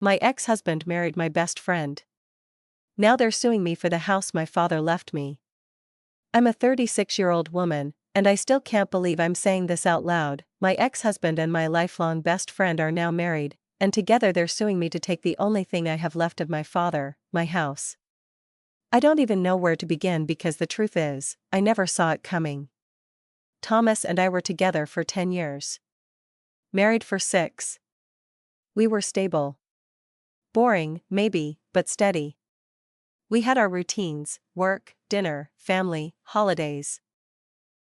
My ex-husband married my best friend. Now they're suing me for the house my father left me. I'm a 36-year-old woman, and I still can't believe I'm saying this out loud. My ex-husband and my lifelong best friend are now married, and together they're suing me to take the only thing I have left of my father, my house. I don't even know where to begin because the truth is, I never saw it coming. Thomas and I were together for 10 years. Married for 6. We were stable. Boring, maybe, but steady. We had our routines: work, dinner, family, holidays.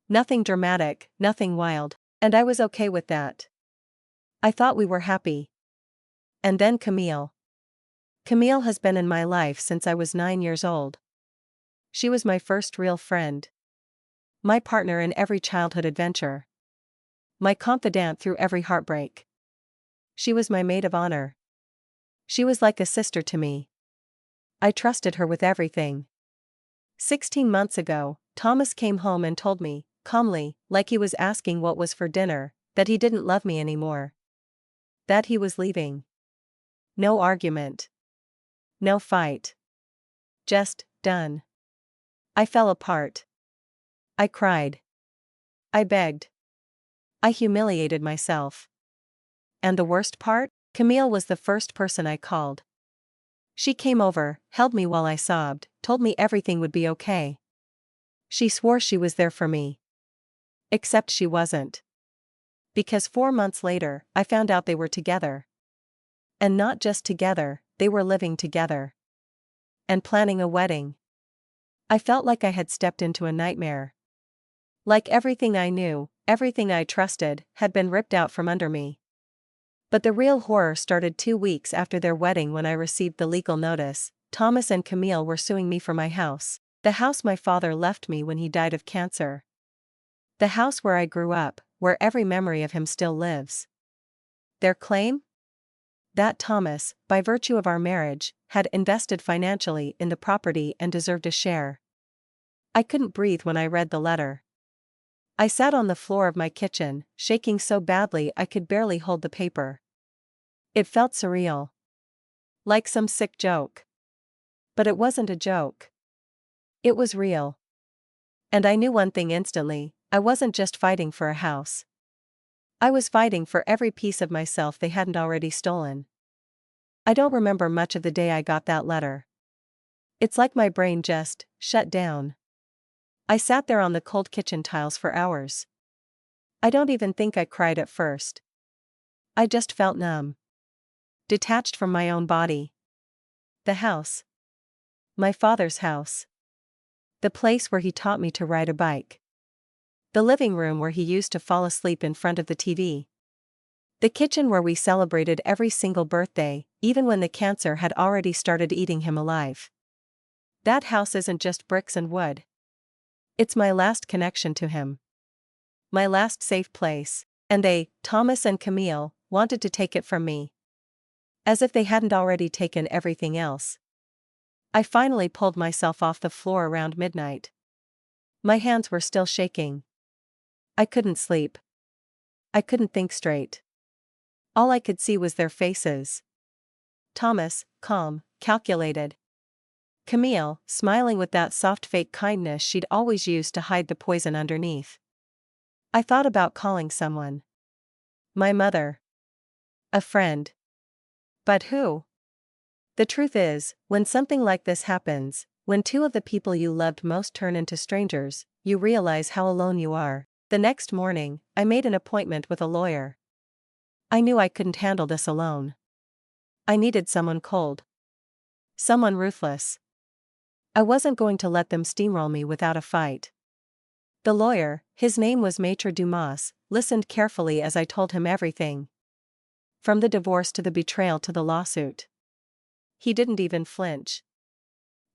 Nothing dramatic, nothing wild, and I was okay with that. I thought we were happy. And then Camille. Camille has been in my life since I was 9 years old. She was my first real friend. My partner in every childhood adventure. My confidant through every heartbreak. She was my maid of honor. She was like a sister to me. I trusted her with everything. 16 months ago, Thomas came home and told me, calmly, like he was asking what was for dinner, that he didn't love me anymore. That he was leaving. No argument. No fight. Just, done. I fell apart. I cried. I begged. I humiliated myself. And the worst part? Camille was the first person I called. She came over, held me while I sobbed, told me everything would be okay. She swore she was there for me. Except she wasn't. Because 4 months later, I found out they were together. And not just together, they were living together. And planning a wedding. I felt like I had stepped into a nightmare. Like everything I knew, everything I trusted, had been ripped out from under me. But the real horror started 2 weeks after their wedding when I received the legal notice. Thomas and Camille were suing me for my house, the house my father left me when he died of cancer. The house where I grew up, where every memory of him still lives. Their claim? That Thomas, by virtue of our marriage, had invested financially in the property and deserved a share. I couldn't breathe when I read the letter. I sat on the floor of my kitchen, shaking so badly I could barely hold the paper. It felt surreal. Like some sick joke. But it wasn't a joke. It was real. And I knew one thing instantly: I wasn't just fighting for a house. I was fighting for every piece of myself they hadn't already stolen. I don't remember much of the day I got that letter. It's like my brain just shut down. I sat there on the cold kitchen tiles for hours. I don't even think I cried at first. I just felt numb. Detached from my own body. The house. My father's house. The place where he taught me to ride a bike. The living room where he used to fall asleep in front of the TV. The kitchen where we celebrated every single birthday, even when the cancer had already started eating him alive. That house isn't just bricks and wood. It's my last connection to him. My last safe place, and they, Thomas and Camille, wanted to take it from me. As if they hadn't already taken everything else. I finally pulled myself off the floor around midnight. My hands were still shaking. I couldn't sleep. I couldn't think straight. All I could see was their faces. Thomas, calm, calculated. Camille, smiling with that soft fake kindness she'd always used to hide the poison underneath. I thought about calling someone. My mother. A friend. But who? The truth is, when something like this happens, when 2 of the people you loved most turn into strangers, you realize how alone you are. The next morning, I made an appointment with a lawyer. I knew I couldn't handle this alone. I needed someone cold. Someone ruthless. I wasn't going to let them steamroll me without a fight. The lawyer, his name was Maître Dumas, listened carefully as I told him everything. From the divorce to the betrayal to the lawsuit. He didn't even flinch.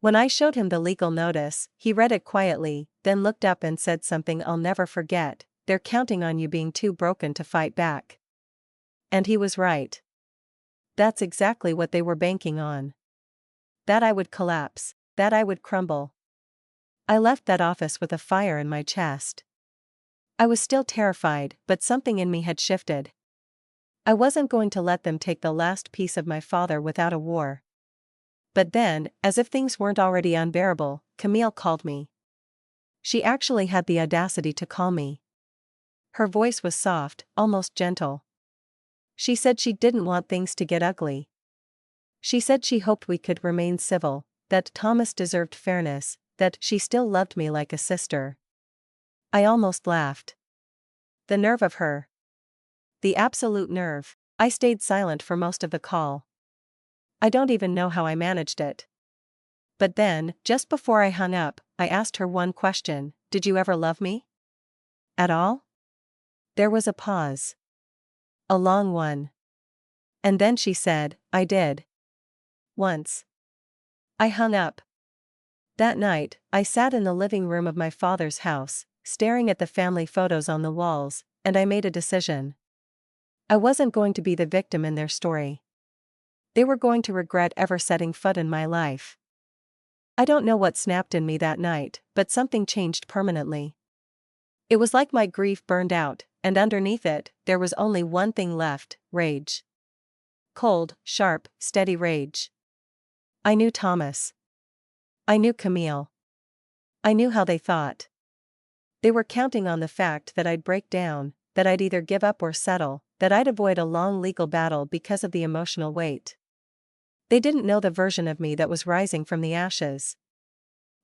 When I showed him the legal notice, he read it quietly, then looked up and said something I'll never forget: "They're counting on you being too broken to fight back." And he was right. That's exactly what they were banking on. That I would collapse, that I would crumble. I left that office with a fire in my chest. I was still terrified, but something in me had shifted. I wasn't going to let them take the last piece of my father without a war. But then, as if things weren't already unbearable, Camille called me. She actually had the audacity to call me. Her voice was soft, almost gentle. She said she didn't want things to get ugly. She said she hoped we could remain civil, that Thomas deserved fairness, that she still loved me like a sister. I almost laughed. The nerve of her. The absolute nerve. I stayed silent for most of the call. I don't even know how I managed it. But then, just before I hung up, I asked her one question: did you ever love me? At all? There was a pause. A long one. And then she said, I did. Once. I hung up. That night, I sat in the living room of my father's house, staring at the family photos on the walls, and I made a decision. I wasn't going to be the victim in their story. They were going to regret ever setting foot in my life. I don't know what snapped in me that night, but something changed permanently. It was like my grief burned out, and underneath it, there was only one thing left: rage. Cold, sharp, steady rage. I knew Thomas. I knew Camille. I knew how they thought. They were counting on the fact that I'd break down, that I'd either give up or settle, that I'd avoid a long legal battle because of the emotional weight. They didn't know the version of me that was rising from the ashes.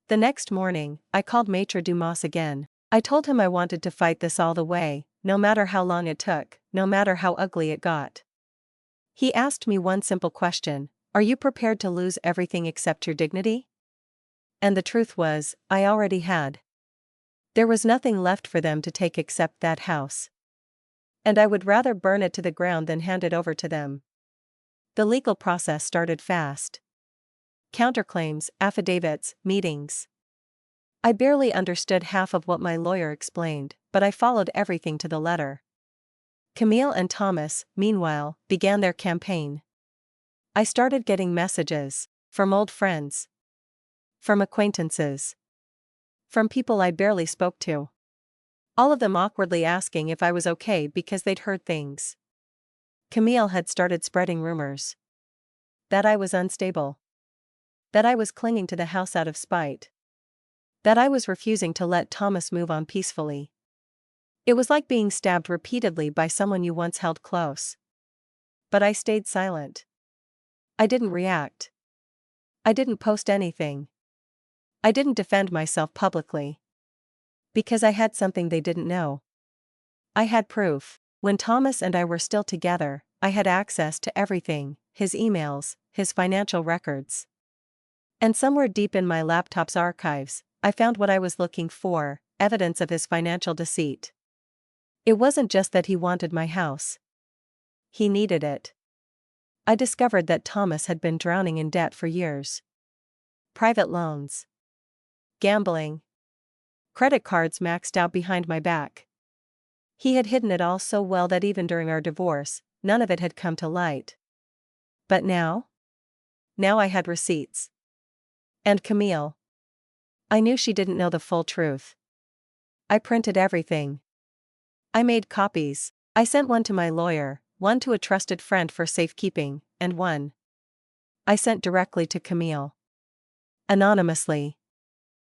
The next morning, I called Maître Dumas again. I told him I wanted to fight this all the way, no matter how long it took, no matter how ugly it got. He asked me one simple question: are you prepared to lose everything except your dignity? And the truth was, I already had. There was nothing left for them to take except that house. And I would rather burn it to the ground than hand it over to them. The legal process started fast. Counterclaims, affidavits, meetings. I barely understood half of what my lawyer explained, but I followed everything to the letter. Camille and Thomas, meanwhile, began their campaign. I started getting messages from old friends, from acquaintances, from people I barely spoke to. All of them awkwardly asking if I was okay because they'd heard things. Camille had started spreading rumors. That I was unstable. That I was clinging to the house out of spite. That I was refusing to let Thomas move on peacefully. It was like being stabbed repeatedly by someone you once held close. But I stayed silent. I didn't react. I didn't post anything. I didn't defend myself publicly. Because I had something they didn't know. I had proof. When Thomas and I were still together, I had access to everything: his emails, his financial records. And somewhere deep in my laptop's archives, I found what I was looking for: evidence of his financial deceit. It wasn't just that he wanted my house. He needed it. I discovered that Thomas had been drowning in debt for years. Private loans. Gambling. Credit cards maxed out behind my back. He had hidden it all so well that even during our divorce, none of it had come to light. But now? Now I had receipts. And Camille. I knew she didn't know the full truth. I printed everything. I made copies. I sent one to my lawyer, one to a trusted friend for safekeeping, and one I sent directly to Camille. Anonymously.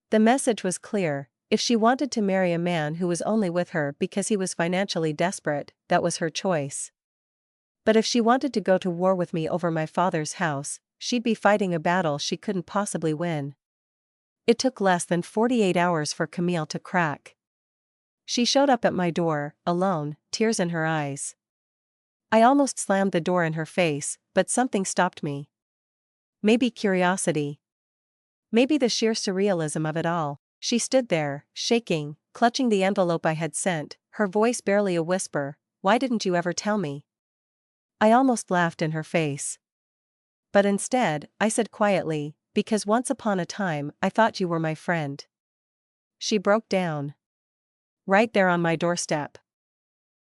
The message was clear: if she wanted to marry a man who was only with her because he was financially desperate, that was her choice. But if she wanted to go to war with me over my father's house, she'd be fighting a battle she couldn't possibly win. It took less than 48 hours for Camille to crack. She showed up at my door, alone, tears in her eyes. I almost slammed the door in her face, but something stopped me. Maybe curiosity. Maybe the sheer surrealism of it all. She stood there, shaking, clutching the envelope I had sent, her voice barely a whisper: "Why didn't you ever tell me?" I almost laughed in her face. But instead, I said quietly, "Because once upon a time, I thought you were my friend." She broke down. Right there on my doorstep.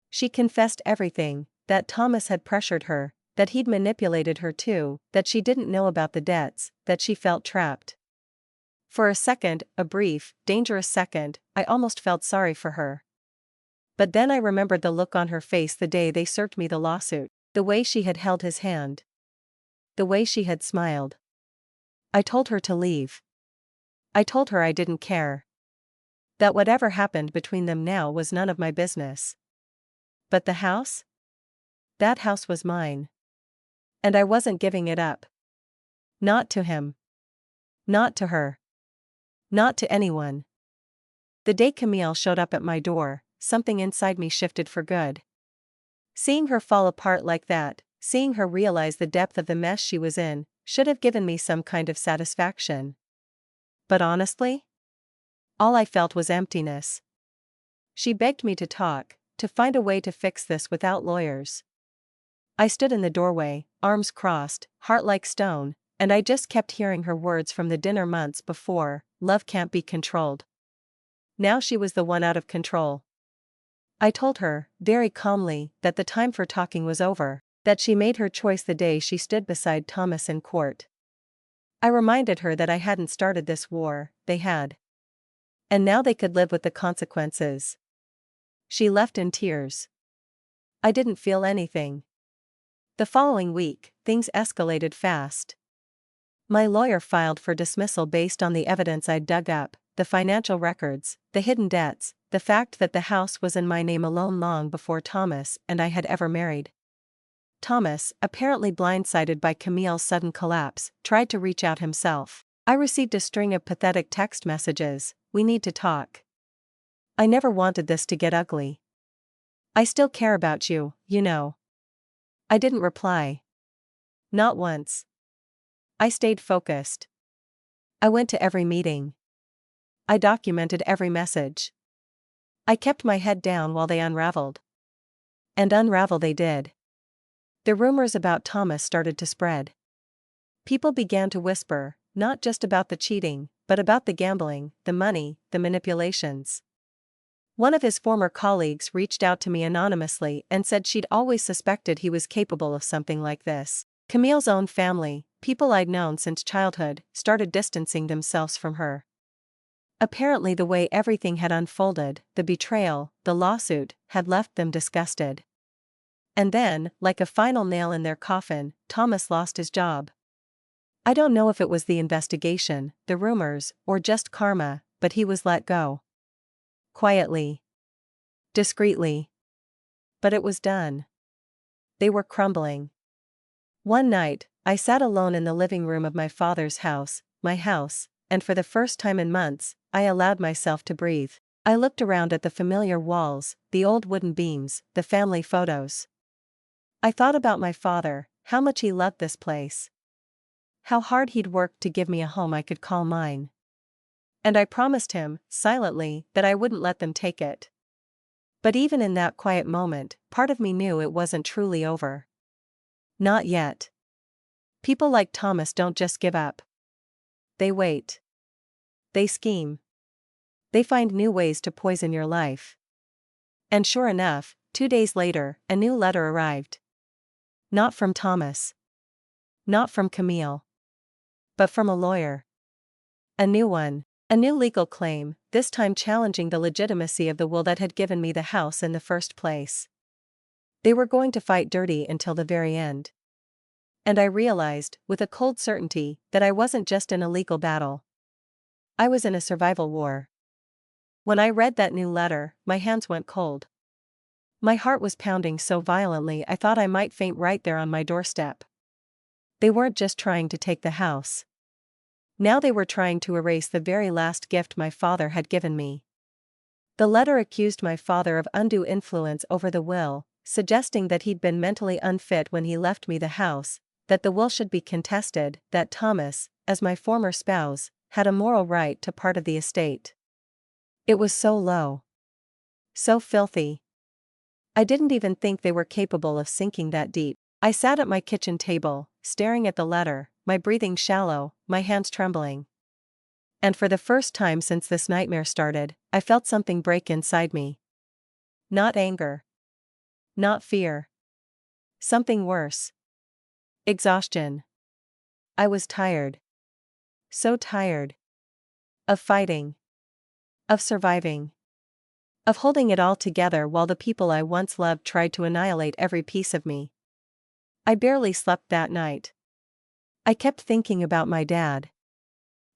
She confessed everything: that Thomas had pressured her, that he'd manipulated her too, that she didn't know about the debts, that she felt trapped. For a second, a brief, dangerous second, I almost felt sorry for her. But then I remembered the look on her face the day they served me the lawsuit. The way she had held his hand. The way she had smiled. I told her to leave. I told her I didn't care. That whatever happened between them now was none of my business. But the house? That house was mine. And I wasn't giving it up. Not to him. Not to her. Not to anyone. The day Camille showed up at my door, something inside me shifted for good. Seeing her fall apart like that, seeing her realize the depth of the mess she was in, should have given me some kind of satisfaction. But honestly, all I felt was emptiness. She begged me to talk, to find a way to fix this without lawyers. I stood in the doorway, arms crossed, heart like stone, and I just kept hearing her words from the dinner months before: love can't be controlled. Now she was the one out of control. I told her, very calmly, that the time for talking was over, that she made her choice the day she stood beside Thomas in court. I reminded her that I hadn't started this war, they had. And now they could live with the consequences. She left in tears. I didn't feel anything. The following week, things escalated fast. My lawyer filed for dismissal based on the evidence I'd dug up, the financial records, the hidden debts, the fact that the house was in my name alone long before Thomas and I had ever married. Thomas, apparently blindsided by Camille's sudden collapse, tried to reach out himself. I received a string of pathetic text messages: "We need to talk. I never wanted this to get ugly. I still care about you, you know." I didn't reply. Not once. I stayed focused. I went to every meeting. I documented every message. I kept my head down while they unraveled. And unravel they did. The rumors about Thomas started to spread. People began to whisper, not just about the cheating, but about the gambling, the money, the manipulations. One of his former colleagues reached out to me anonymously and said she'd always suspected he was capable of something like this. Camille's own family, people I'd known since childhood, started distancing themselves from her. Apparently the way everything had unfolded, the betrayal, the lawsuit, had left them disgusted. And then, like a final nail in their coffin, Thomas lost his job. I don't know if it was the investigation, the rumors, or just karma, but he was let go. Quietly. Discreetly. But it was done. They were crumbling. One night, I sat alone in the living room of my father's house, my house, and for the first time in months, I allowed myself to breathe. I looked around at the familiar walls, the old wooden beams, the family photos. I thought about my father, how much he loved this place. How hard he'd worked to give me a home I could call mine. And I promised him, silently, that I wouldn't let them take it. But even in that quiet moment, part of me knew it wasn't truly over. Not yet. People like Thomas don't just give up. They wait. They scheme. They find new ways to poison your life. And sure enough, 2 days later, a new letter arrived. Not from Thomas. Not from Camille. But from a lawyer. A new one. A new legal claim, this time challenging the legitimacy of the will that had given me the house in the first place. They were going to fight dirty until the very end. And I realized, with a cold certainty, that I wasn't just in a legal battle. I was in a survival war. When I read that new letter, my hands went cold. My heart was pounding so violently I thought I might faint right there on my doorstep. They weren't just trying to take the house. Now they were trying to erase the very last gift my father had given me. The letter accused my father of undue influence over the will, suggesting that he'd been mentally unfit when he left me the house, that the will should be contested, that Thomas, as my former spouse, had a moral right to part of the estate. It was so low. So filthy. I didn't even think they were capable of sinking that deep. I sat at my kitchen table, staring at the letter, my breathing shallow, my hands trembling. And for the first time since this nightmare started, I felt something break inside me. Not anger. Not fear. Something worse. Exhaustion. I was tired. So tired. Of fighting. Of surviving. Of holding it all together while the people I once loved tried to annihilate every piece of me. I barely slept that night. I kept thinking about my dad.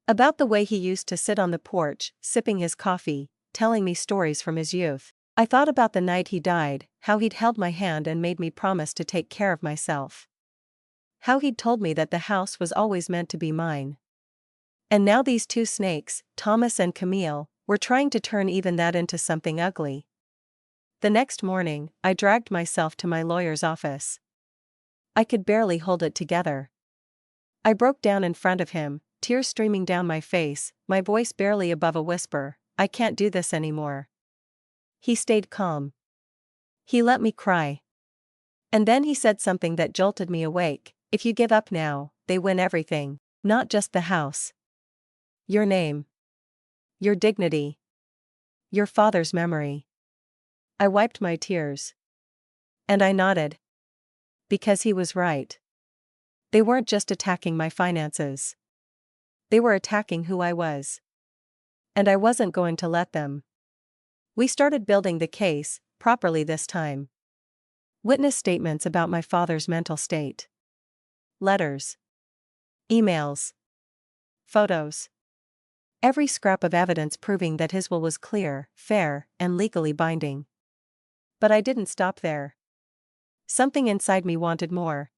About the way he used to sit on the porch, sipping his coffee, telling me stories from his youth. I thought about the night he died, how he'd held my hand and made me promise to take care of myself. How he'd told me that the house was always meant to be mine. And now these two snakes, Thomas and Camille, were trying to turn even that into something ugly. The next morning, I dragged myself to my lawyer's office. I could barely hold it together. I broke down in front of him, tears streaming down my face, my voice barely above a whisper. I can't do this anymore. He stayed calm. He let me cry. And then he said something that jolted me awake. If you give up now, they win everything. Not just the house. Your name. Your dignity. Your father's memory. I wiped my tears. And I nodded. Because he was right. They weren't just attacking my finances. They were attacking who I was. And I wasn't going to let them. We started building the case, properly this time. Witness statements about my father's mental state. Letters. Emails. Photos. Every scrap of evidence proving that his will was clear, fair, and legally binding. But I didn't stop there. Something inside me wanted more.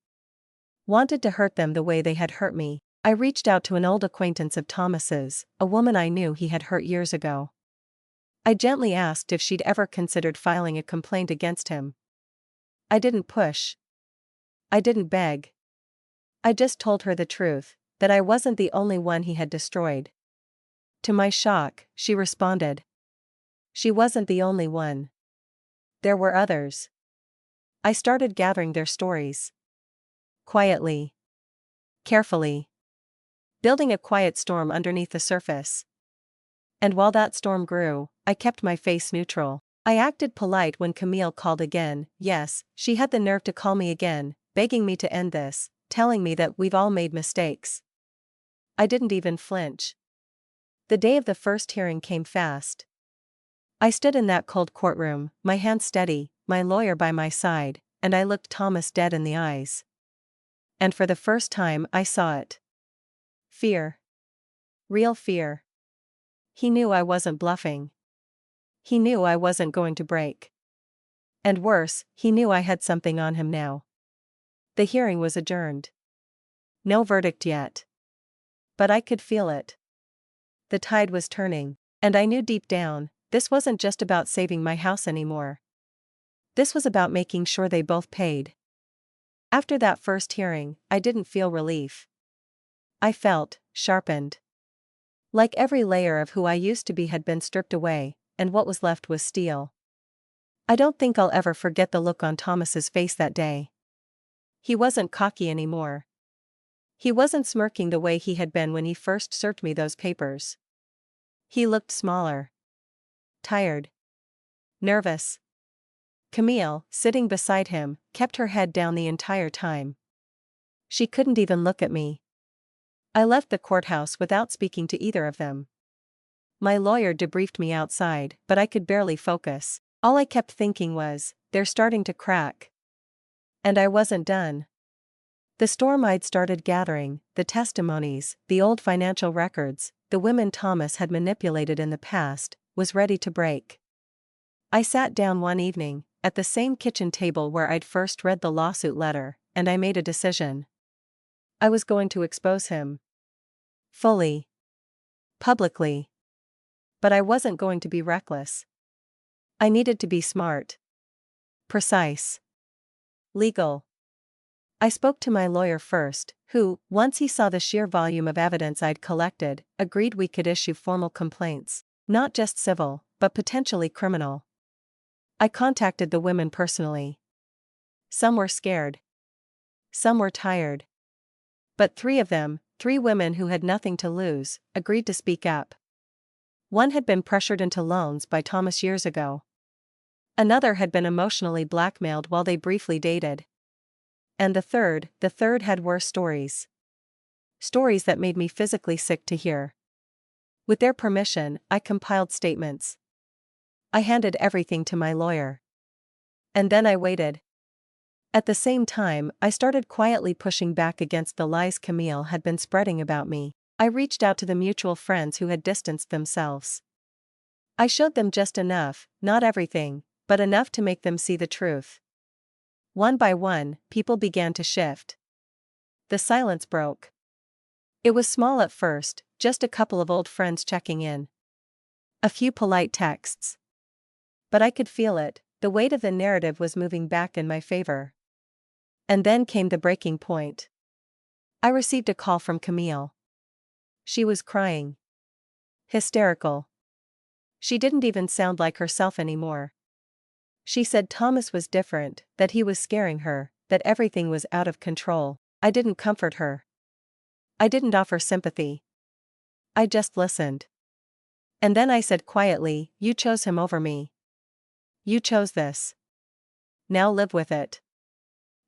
Wanted to hurt them the way they had hurt me. I reached out to an old acquaintance of Thomas's, a woman I knew he had hurt years ago. I gently asked if she'd ever considered filing a complaint against him. I didn't push. I didn't beg. I just told her the truth, that I wasn't the only one he had destroyed. To my shock, she responded. She wasn't the only one. There were others. I started gathering their stories. Quietly. Carefully. Building a quiet storm underneath the surface. And while that storm grew, I kept my face neutral. I acted polite when Camille called again. Yes, she had the nerve to call me again, begging me to end this, telling me that we've all made mistakes. I didn't even flinch. The day of the first hearing came fast. I stood in that cold courtroom, my hands steady, my lawyer by my side, and I looked Thomas dead in the eyes. And for the first time I saw it. Fear. Real fear. He knew I wasn't bluffing. He knew I wasn't going to break. And worse, he knew I had something on him now. The hearing was adjourned. No verdict yet. But I could feel it. The tide was turning, and I knew deep down, this wasn't just about saving my house anymore. This was about making sure they both paid. After that first hearing, I didn't feel relief. I felt sharpened. Like every layer of who I used to be had been stripped away, and what was left was steel. I don't think I'll ever forget the look on Thomas's face that day. He wasn't cocky anymore. He wasn't smirking the way he had been when he first served me those papers. He looked smaller. Tired. Nervous. Camille, sitting beside him, kept her head down the entire time. She couldn't even look at me. I left the courthouse without speaking to either of them. My lawyer debriefed me outside, but I could barely focus. All I kept thinking was, they're starting to crack. And I wasn't done. The storm I'd started gathering, the testimonies, the old financial records, the women Thomas had manipulated in the past, was ready to break. I sat down one evening, at the same kitchen table where I'd first read the lawsuit letter, and I made a decision. I was going to expose him. Fully. Publicly. But I wasn't going to be reckless. I needed to be smart. Precise. Legal. I spoke to my lawyer first, who, once he saw the sheer volume of evidence I'd collected, agreed we could issue formal complaints, not just civil, but potentially criminal. I contacted the women personally. Some were scared. Some were tired. But three of them, three women who had nothing to lose, agreed to speak up. One had been pressured into loans by Thomas years ago. Another had been emotionally blackmailed while they briefly dated. And the third had worse stories. Stories that made me physically sick to hear. With their permission, I compiled statements. I handed everything to my lawyer. And then I waited. At the same time, I started quietly pushing back against the lies Camille had been spreading about me. I reached out to the mutual friends who had distanced themselves. I showed them just enough, not everything, but enough to make them see the truth. One by one, people began to shift. The silence broke. It was small at first, just a couple of old friends checking in. A few polite texts. But I could feel it, the weight of the narrative was moving back in my favor. And then came the breaking point. I received a call from Camille. She was crying. Hysterical. She didn't even sound like herself anymore. She said Thomas was different, that he was scaring her, that everything was out of control. I didn't comfort her. I didn't offer sympathy. I just listened. And then I said quietly, "You chose him over me. You chose this. Now live with it."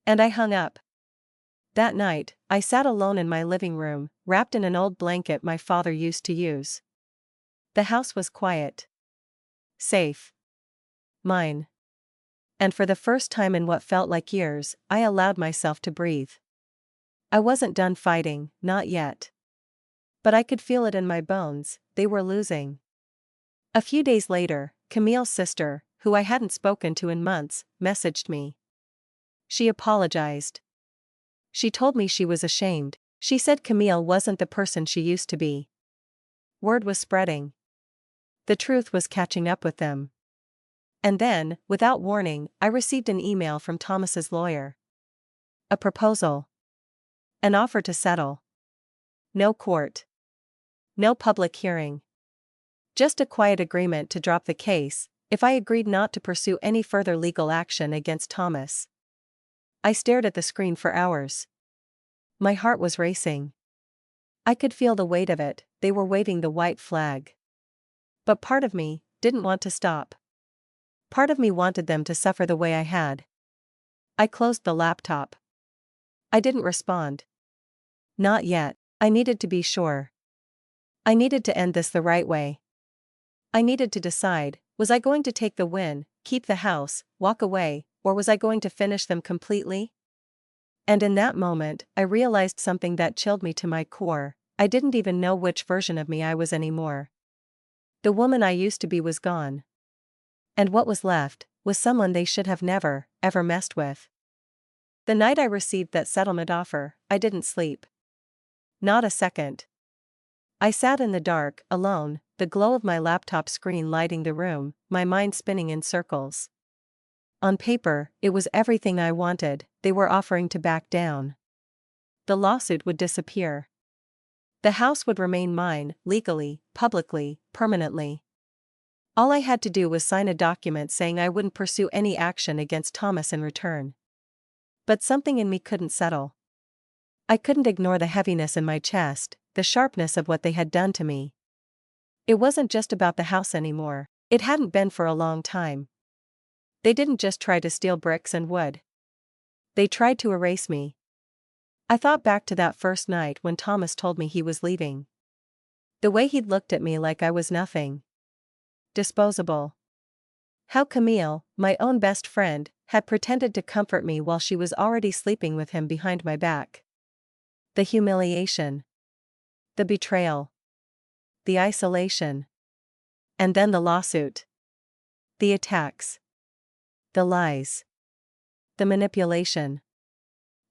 And I hung up. That night, I sat alone in my living room, wrapped in an old blanket my father used to use. The house was quiet. Safe. Mine. And for the first time in what felt like years, I allowed myself to breathe. I wasn't done fighting, not yet. But I could feel it in my bones, they were losing. A few days later, Camille's sister, who I hadn't spoken to in months, messaged me. She apologized. She told me she was ashamed. She said Camille wasn't the person she used to be. Word was spreading. The truth was catching up with them. And then, without warning, I received an email from Thomas's lawyer. A proposal. An offer to settle. No court. No public hearing. Just a quiet agreement to drop the case, if I agreed not to pursue any further legal action against Thomas. I stared at the screen for hours. My heart was racing. I could feel the weight of it, they were waving the white flag. But part of me didn't want to stop. Part of me wanted them to suffer the way I had. I closed the laptop. I didn't respond. Not yet. I needed to be sure. I needed to end this the right way. I needed to decide, was I going to take the win, keep the house, walk away, or was I going to finish them completely? And in that moment, I realized something that chilled me to my core. I didn't even know which version of me I was anymore. The woman I used to be was gone. And what was left was someone they should have never, ever messed with. The night I received that settlement offer, I didn't sleep. Not a second. I sat in the dark, alone, the glow of my laptop screen lighting the room, my mind spinning in circles. On paper, it was everything I wanted, they were offering to back down. The lawsuit would disappear. The house would remain mine, legally, publicly, permanently. All I had to do was sign a document saying I wouldn't pursue any action against Thomas in return. But something in me couldn't settle. I couldn't ignore the heaviness in my chest, the sharpness of what they had done to me. It wasn't just about the house anymore. It hadn't been for a long time. They didn't just try to steal bricks and wood. They tried to erase me. I thought back to that first night when Thomas told me he was leaving. The way he'd looked at me like I was nothing. Disposable. How Camille, my own best friend, had pretended to comfort me while she was already sleeping with him behind my back. The humiliation. The betrayal. The isolation. And then the lawsuit. The attacks. The lies. The manipulation.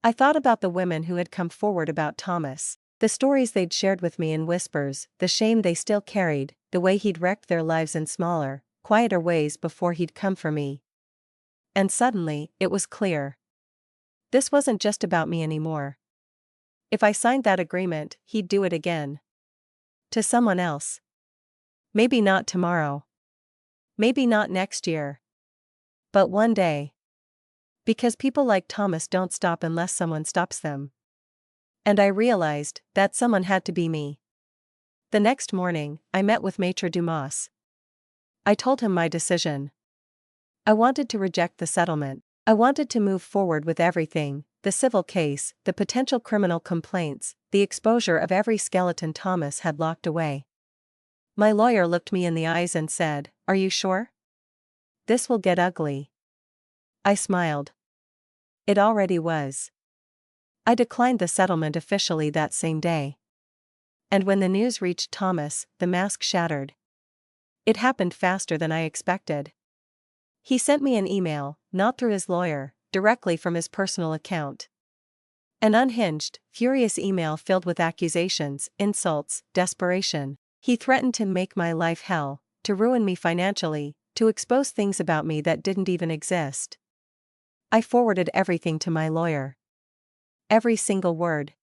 I thought about the women who had come forward about Thomas, the stories they'd shared with me in whispers, the shame they still carried, the way he'd wrecked their lives in smaller, quieter ways before he'd come for me. And suddenly, it was clear. This wasn't just about me anymore. If I signed that agreement, he'd do it again. To someone else. Maybe not tomorrow. Maybe not next year. But one day. Because people like Thomas don't stop unless someone stops them. And I realized that someone had to be me. The next morning, I met with Maître Dumas. I told him my decision. I wanted to reject the settlement. I wanted to move forward with everything, the civil case, the potential criminal complaints, the exposure of every skeleton Thomas had locked away. My lawyer looked me in the eyes and said, "Are you sure? This will get ugly." I smiled. It already was. I declined the settlement officially that same day. And when the news reached Thomas, the mask shattered. It happened faster than I expected. He sent me an email, not through his lawyer, directly from his personal account. An unhinged, furious email filled with accusations, insults, desperation. He threatened to make my life hell, to ruin me financially, to expose things about me that didn't even exist. I forwarded everything to my lawyer. Every single word.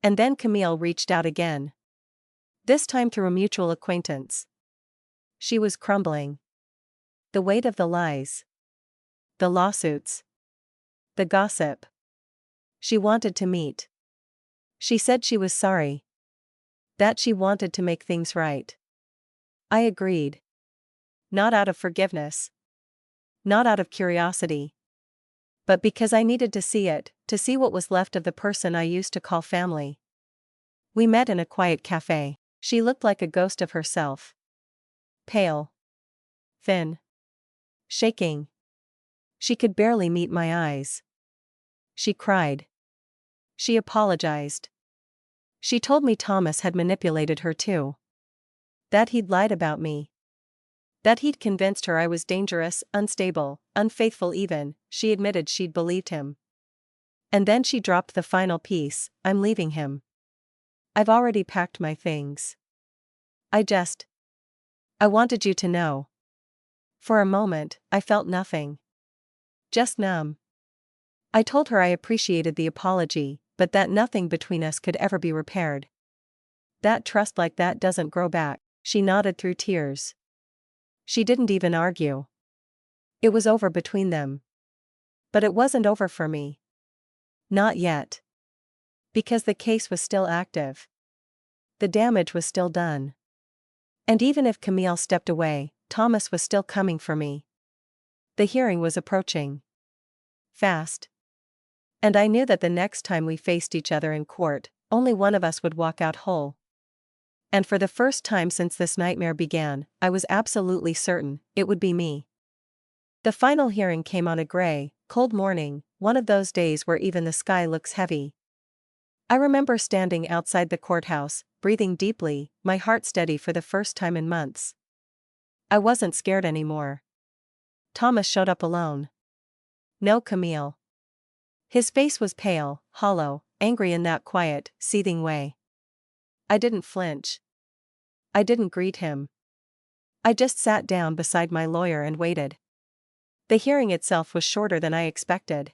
And then Camille reached out again. This time through a mutual acquaintance. She was crumbling. The weight of the lies. The lawsuits. The gossip. She wanted to meet. She said she was sorry. That she wanted to make things right. I agreed. Not out of forgiveness. Not out of curiosity. But because I needed to see it, to see what was left of the person I used to call family. We met in a quiet cafe. She looked like a ghost of herself. Pale. Thin. Shaking. She could barely meet my eyes. She cried. She apologized. She told me Thomas had manipulated her too. That he'd lied about me. That he'd convinced her I was dangerous, unstable, unfaithful even. She admitted she'd believed him. And then she dropped the final piece, I'm leaving him. I've already packed my things. I wanted you to know. For a moment, I felt nothing. Just numb. I told her I appreciated the apology, but that nothing between us could ever be repaired. That trust like that doesn't grow back. She nodded through tears. She didn't even argue. It was over between them. But it wasn't over for me. Not yet. Because the case was still active. The damage was still done. And even if Camille stepped away, Thomas was still coming for me. The hearing was approaching. Fast. And I knew that the next time we faced each other in court, only one of us would walk out whole. And for the first time since this nightmare began, I was absolutely certain it would be me. The final hearing came on a gray, cold morning, one of those days where even the sky looks heavy. I remember standing outside the courthouse, breathing deeply, my heart steady for the first time in months. I wasn't scared anymore. Thomas showed up alone. No Camille. His face was pale, hollow, angry in that quiet, seething way. I didn't flinch. I didn't greet him. I just sat down beside my lawyer and waited. The hearing itself was shorter than I expected.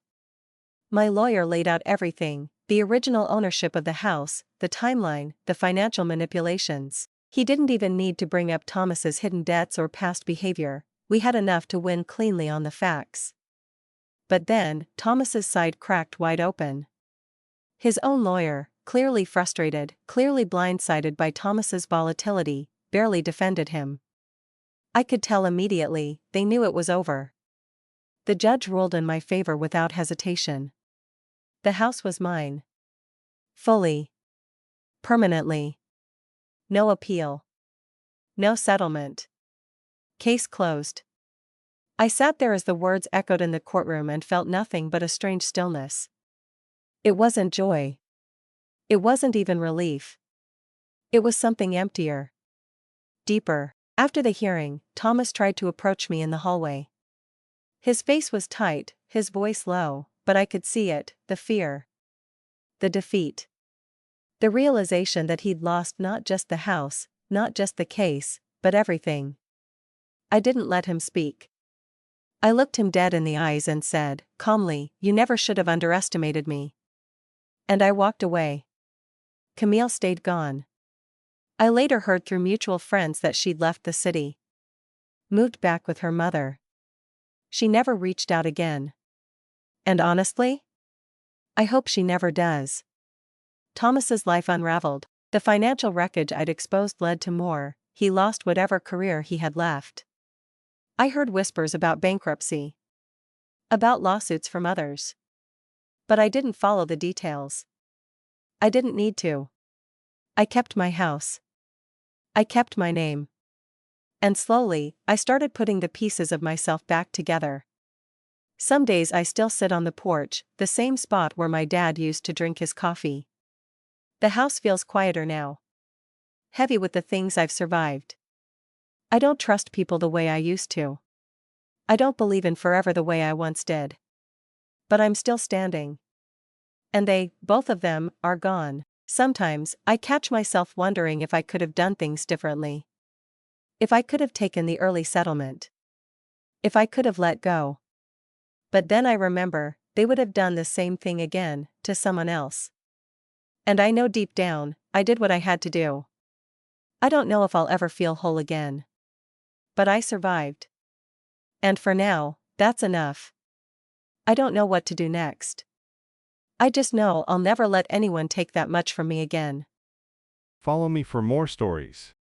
My lawyer laid out everything, the original ownership of the house, the timeline, the financial manipulations. He didn't even need to bring up Thomas's hidden debts or past behavior. We had enough to win cleanly on the facts. But then, Thomas's side cracked wide open. His own lawyer, clearly frustrated, clearly blindsided by Thomas's volatility, barely defended him. I could tell immediately, they knew it was over. The judge ruled in my favor without hesitation. The house was mine. Fully. Permanently. No appeal. No settlement. Case closed. I sat there as the words echoed in the courtroom and felt nothing but a strange stillness. It wasn't joy. It wasn't even relief. It was something emptier. Deeper. After the hearing, Thomas tried to approach me in the hallway. His face was tight, his voice low, but I could see it, the fear. The defeat. The realization that he'd lost not just the house, not just the case, but everything. I didn't let him speak. I looked him dead in the eyes and said, calmly, you never should have underestimated me. And I walked away. Camille stayed gone. I later heard through mutual friends that she'd left the city. Moved back with her mother. She never reached out again. And honestly? I hope she never does. Thomas's life unraveled. The financial wreckage I'd exposed led to more. He lost whatever career he had left. I heard whispers about bankruptcy. About lawsuits from others. But I didn't follow the details. I didn't need to. I kept my house. I kept my name. And slowly, I started putting the pieces of myself back together. Some days I still sit on the porch, the same spot where my dad used to drink his coffee. The house feels quieter now. Heavy with the things I've survived. I don't trust people the way I used to. I don't believe in forever the way I once did. But I'm still standing. And they, both of them, are gone. Sometimes, I catch myself wondering if I could have done things differently. If I could have taken the early settlement. If I could have let go. But then I remember, they would have done the same thing again, to someone else. And I know deep down, I did what I had to do. I don't know if I'll ever feel whole again. But I survived. And for now, that's enough. I don't know what to do next. I just know I'll never let anyone take that much from me again. Follow me for more stories.